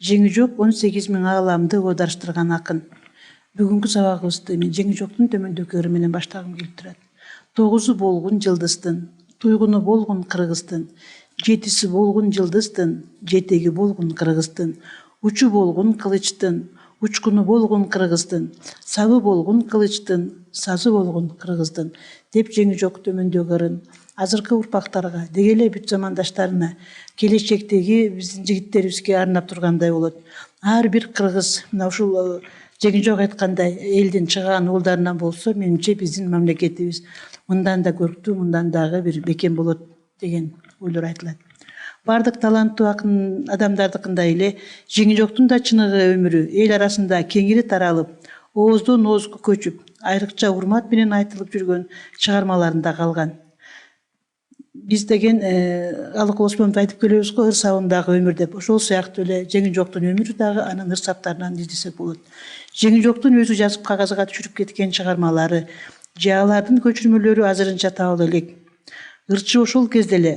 Жеңи жок 18.000 ааламды оодарыштырган акын. Бүгүнкү сабагыбызды мен жеңи жоктун төмөндөкөлөрү менен баштагым келип турат. 9 болгун жылдыздын, туйгуну болгун кыргыздын, 7 болгун жылдыздын, жетеги болгун кыргыздын, учу болгун кылычтын, учкуну болгун кыргыздын, сабы болгун кылычтын, сазы болгун кыргыздын деп жеңи жок төмөндөгөрүн азыркы урпактарга, деги эле бүт замандаштарына, келечектеги биздин жигиттерибизге арнап тургандай болот. Ар бир кыргыз мына ушул жеңи жок айткандай элдин чыган уулдарынан болсо, менимче биздин мамлекетибиз мындан да көрктүү, мындан дагы бир бекем болот деген ойлор айтылат. Бардык таланттуу акын адамдардыкындай эле жеңи жоктун да чыныгы өмүрү эл арасында кеңири таралып, ооздон оозго көчүп, айрыкча урмат менен айтылып жүргөн чыгармаларында калган. Биз деген Алык Осмонов айтып келебиз го, ыр сабындагы өмүр деп. Ошол сыяктуу эле жеңи жоктун өмүрү дагы анын ыр саптарынан издесек болот. Жеңи жоктун өзү жазып кагазга түшүрүп кеткен чыгармалары же алардын көчүрмөлөрү азырынча табыла элек. Ырчы ошол кезде эле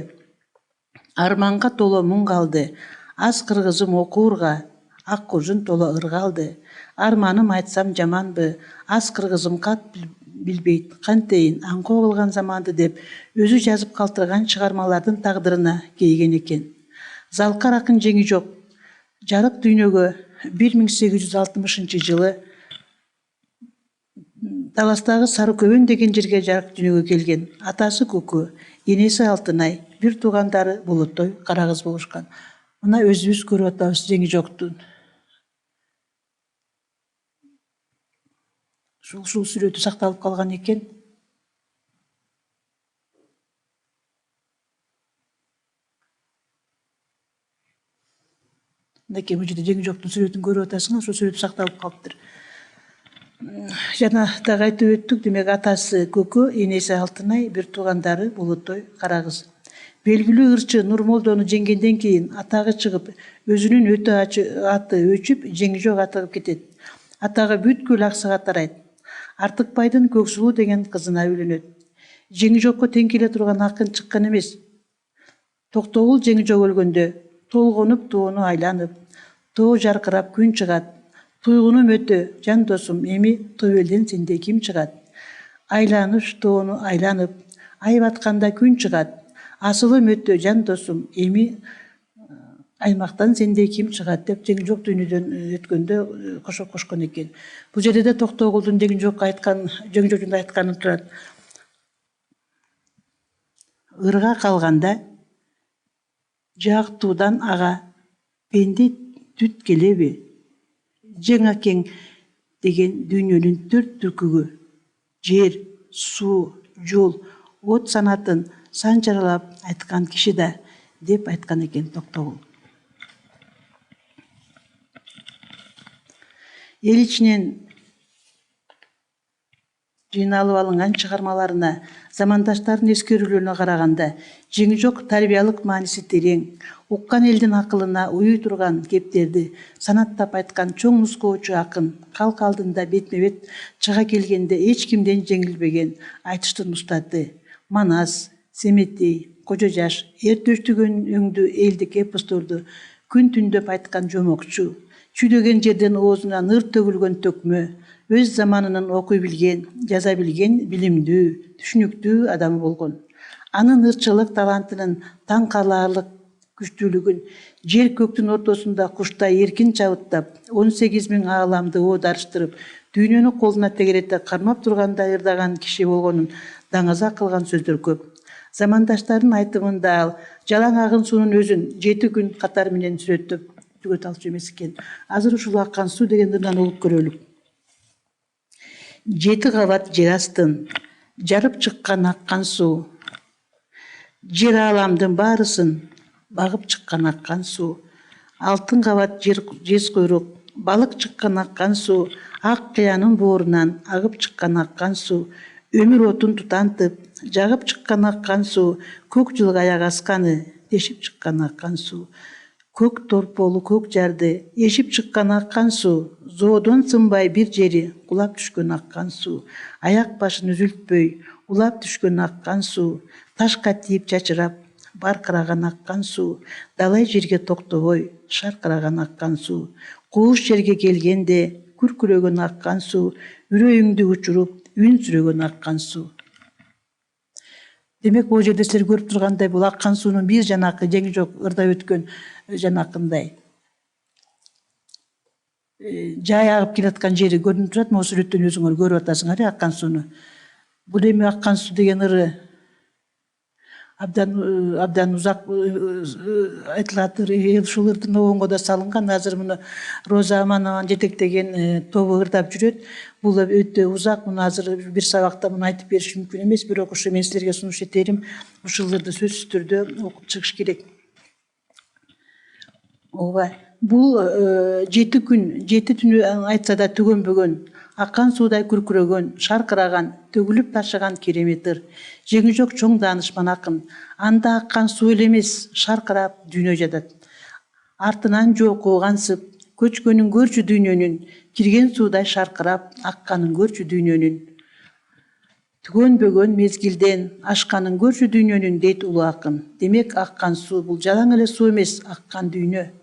арманга толо муң калды, аз кыргызым окуурга, ак кожун толо ыр калды. Арманым айтсам жаманбы, аз кыргызым кат билбейт, кантейин аңкоо кылган заманды деп өзү жазып калтырган чыгармалардын тагдырына кейген экен. Залкар акын жеңи жок жарык дүйнөгө 1860 жылы Таластагы Сары Көбөн деген жерге жарык дүйнөгө келген. Атасы Көкө, энеси Алтынай, бир туугандары Болотой кара кыз болушкан. Мына өзүбүз көрүп атабыз жеңи жоктун. Ушул сүрөтү сакталып калган экен. Мынакей бул жерде жеңи жоктун сүрөтүн көрүп атасыңар, ошол сүрөт сакталып калыптыр. Жана дагы айтып өттүк, демек атасы Көкө, энеси Алтынай, бир туугандары Болотой кара кыз. Белгилүү ырчы Нурмолдону жеңгенден кийин атагы чыгып, өзүнүн аты өчүп, жеңи жок атыгып кетет. Атагы бүткүл Аксыга тарайт. Артыкбайдын Көксулуу деген кызына үйлөнөт. Жеңи жокко тең келе турган акын чыккан эмес. Токтогул жеңи жок өлгөндө толгонуп тоону айланып, тоо жаркырап күн чыгат. Туйгунум өтө, жан досум, эми төбөлдөн сенде ким чыгат? Айланыш тоону айланып, ай батканда күн чыгат. Асылым өтө, жан досум, эми аймактан сенде ким чыгат деп жеңи жок дүйнөдөн өткөндө кошкон экен. Бул жерде де Токтогулдун жеңи жокко айтканы турат. Ырга калганда жактуудан ага пенде түт келеби? Жеңа кең деген дүйнөнүн 4 түркүгө жер, суу, жол, от санатын санчаралап айткан киши да деп айткан экен Токтогул. Эл ичинен жыйналып алынган чыгармаларына, замандаштардын эскерүүлөрүнө караганда, жеңи жок тарбиялык мааниси терең, уккан элдин акылына уюй турган кептерди санаттап айткан чоң нускоочу акын. Калк алдында бетме-бет чыга келгенде эч кимден жеңилбеген айтыштын устаты. Манас, Семетей, Кожо Жаш, Эртөштүгөн өңдүү элдик эпосторду күн түндөп айткан жомокчу, чүйдөгөн жерден оозунан ыр төгүлгөн төкмө, өз заманынын окуй билген, жаза билген, билимдүү, түшүнүктүү адамы болгон. Анын ырчылык талантынын таң каларлык күчтүүлүгүн жер көктүн ортосунда куштай эркин чабыттап, 18.000 ааламды оодарыштырып, дүйнөнү колуна тегерете кармап тургандай ырдаган киши болгонун даңаза кылган сөздөр көп. Замандаштардын айтымында ал жалаң агын суунун өзүн 7 күн катар менен сүрөттөп түгөт алчу эмес экен. Азыр ушул Аккан суу деген ырдан угуп көрөлүк. 7 кабат жер астын жарып чыккан аккан суу. Жер ааламдын баарысын багып чыккан аккан суу. Алтын кабат жез куйрук балык чыккан аккан суу. Ак кыянын боорунан агып чыккан аккан суу. Өмүр отун тутантып жагып чыккан аккан суу. Көк жылга аяк асканы дешип чыккан аккан суу. Көк торполу көк жарды эшип чыккан аккан суу. Зоодон сынбай бир жери кулап түшкөн аккан суу. Аяк башын үзүлтпөй улап түшкөн аккан суу. Ташка тийип чачырап барқыраған аққан су, далай жерге тоқтобой, шарқыраған аққан су, қуыс жерге келгенде, күркіреген аққан су, үрейіңді ұшырып, үн сүреген аққан су. Демек, бұл жерде сіздер көріп тұрғандай, бұл аққан суның бір жанақы, жеңі жоқ, ырда өткен жанақындай. Жай ағып келатқан жері көрініп тұрады, осы сүреттен өзіңер көріп атасыңар, аққан суны. Бұл эми аққан су деген ыры абдан ұзақ айтылатыр. Ушул ырдын оңго да салынган. Азыр муну Роза Аманованы жетектеген тобу ырдап жүрөт. Бул өтө узак. Муну азыр бир сабакта муну айтып бериш мүмкүн эмес, бирок ушу мен силерге сунуш этерим. Ушул ырды сөзсүз түрдө окуп чыгыш керек. Ооба. Бул 7 күн, 7 түнү айтса да түгөнбөгөн, аккан суудай күркүрөгөн, шаркыраган, төгүлүп ташыган керемет ыр. Жеңи жок чоң даанышман акын. Анда аккан суу эле эмес, шаркырап дүйнө жатат. Артынан жоку кансып, көчкөнүн көрчү дүйнөнүн, кирген суудай шаркырап, акканын көрчү дүйнөнүн. Түгөнбөгөн мезгилден, ашканын көрчү дүйнөнүн дейт улуу акын. Демек, аккан суу бул жалаң эле суу эмес, аккан дүйнө.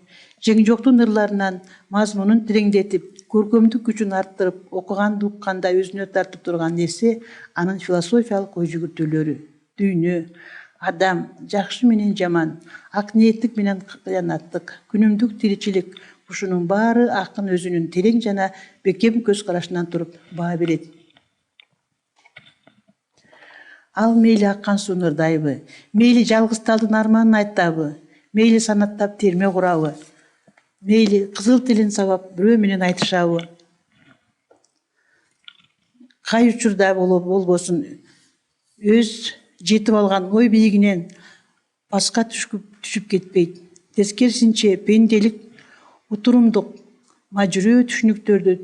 Жеңи жоктун ырларынан мазмунун тереңдетип, көркөмдүк күчүн арттырып, окуганды укканда өзүнө тартып турган нерсе анын философиялык ой жүгүртүүлөрү. Дүйнө, адам, жакшы менен жаман, ак ниеттик менен кыянаттык, күнүмдүк тиричилик, ушунун баары акын өзүнүн терең жана бекем көз карашынан туруп баа берет. Ал мейли аккан сууну ырдайбы, мейли жалгыз талдын арманын айтабы, мейли санаттап терме курабы, мейли кызыл тилин сабап бирөө менен айтышабы. Кай учурда болбосун өз жетип алган ой бийигинен башка түшүп кетпейт. Тескерисинче пенделик утурумдук мажүрөө түшүнүктөрдү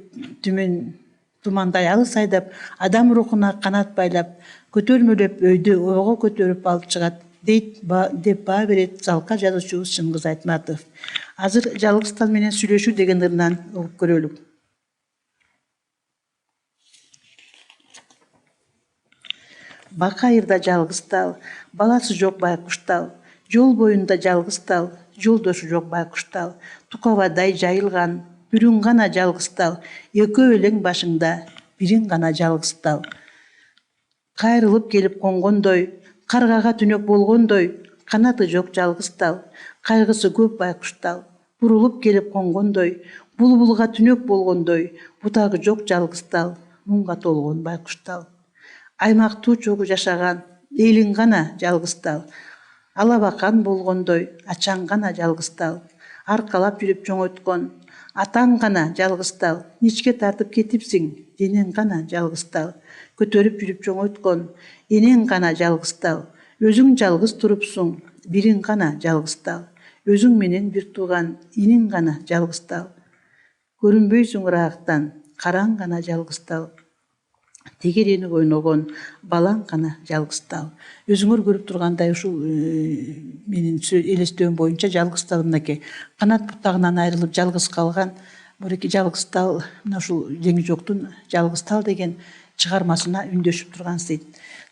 тумандай алыс айдап, адам рухуна канат байлап, көтөрмөлөп өйдө ого көтөрүп алып чыгат дейт деп баа берет залка жазуучубуз Чыңгыз Айтматов. Азыр жалгыз тал менен сүйлөшүү деген ырынан угуп көрөлүк. Бакайырда жалгыз тал, баласы жок байкуштал, жол боюнда жалгыз тал, жолдошу жок байкуштал, тукабадай жайылган, бүрүн гана жалгыз тал, экөө элең башыңда, бириң гана жалгыз тал. Кайрылып келип конгондой, каргага түнөк болгондой, канаты жок жалгыз тал, кайгысы көп байкуштал, бурулуп келип конгондой, булбулга түнөк болгондой, бутагы жок жалгыз тал, муңга толгон байкуштал. Аймактуу чогуу жашаган, элиң гана жалгыз тал, алабакан болгондой, ачаң гана жалгыз тал, аркалап жүрүп чоңойткон, атаң гана жалгыз тал, ничке тартып кетипсиң, денең гана жалгыз тал, көтөрүп жүрүп чоңойткон, энең гана жалгыз тал, өзүң жалгыз турупсуң, бириң гана жалгыз тал, өзүң менен бир тууган иниң гана жалгыз тал, көрүнбөйсүң ыраактан, караң гана жалгыз тал, тегеренип ойногон балаң гана жалгыз тал. Өзүңөр көрүп тургандай ушул менин элестөөм боюнча жалгыз тал мынакей канат бутагынан айрылып жалгыз калган мынакей жалгыз тал, мына ушул Жеңи жоктун жалгыз тал деген чыгармасына үндөшүп турган сейт.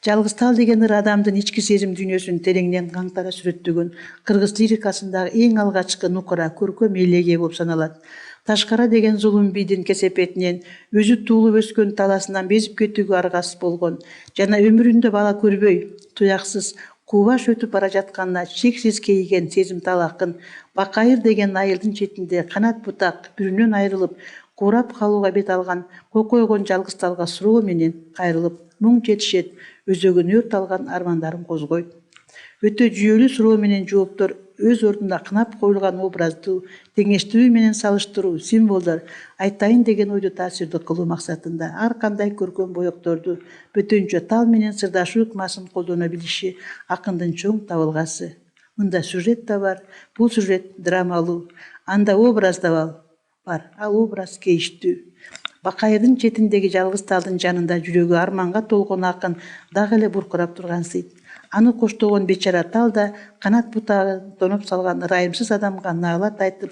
Жалгыз тал деген ыр адамдын ички сезим дүйнөсүн тереңден каңтара сүрөттөгөн кыргыз лирикасындагы эң алгачкы нукура көркөм элеге болуп саналат. Ташкара деген зулум бийдин кесепетинен, өзү туулуп өскөн таласынан безип кетүүгө аргасыз болгон жана өмүрүндө бала көрбөй, туяксыз кубаш өтүп бара жатканына чексиз кейиген сезимтал акын Бакайыр деген айылдын четинде канат бутак бүрүнөн айрылып, курап калууга бет алган кокойгон жалгыз талга суроо менен кайрылып, муң жетишет, өзөгүн өрт алган армандарын козгойт. Өтө жүйөлүү суроо менен жооптор өз ордунда кынап коюлган образдуу, теңештирүү менен салыштыруу, символдор айтайын деген ойду таасирдүү кылуу максатында ар кандай көркөм боекторду бөтөнчө тал менен сырдашуу ыкмасын колдоно билиши акындын чоң табылгасы. Мында сюжет да бар, бул сюжет драмалуу, анда образ да бар, ал образ кейиштүү. Бакайырдын четиндеги жалгыз талдын жанында жүрөгү арманга толгон акын дагы эле буркурап турган сейт. Аны коштогон бечара тал да канат бутагын тоноп салган ырайымсыз адамга наалат айтып,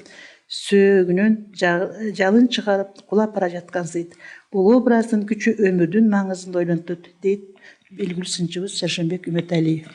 сөөгүнөн жалын чыгарып кулап бара жаткан сейт. Бул образдын күчү өмүрдүн маңызын ойлонтот, дейт белгилүү сынчыбыз Шершенбек Үмөталиев.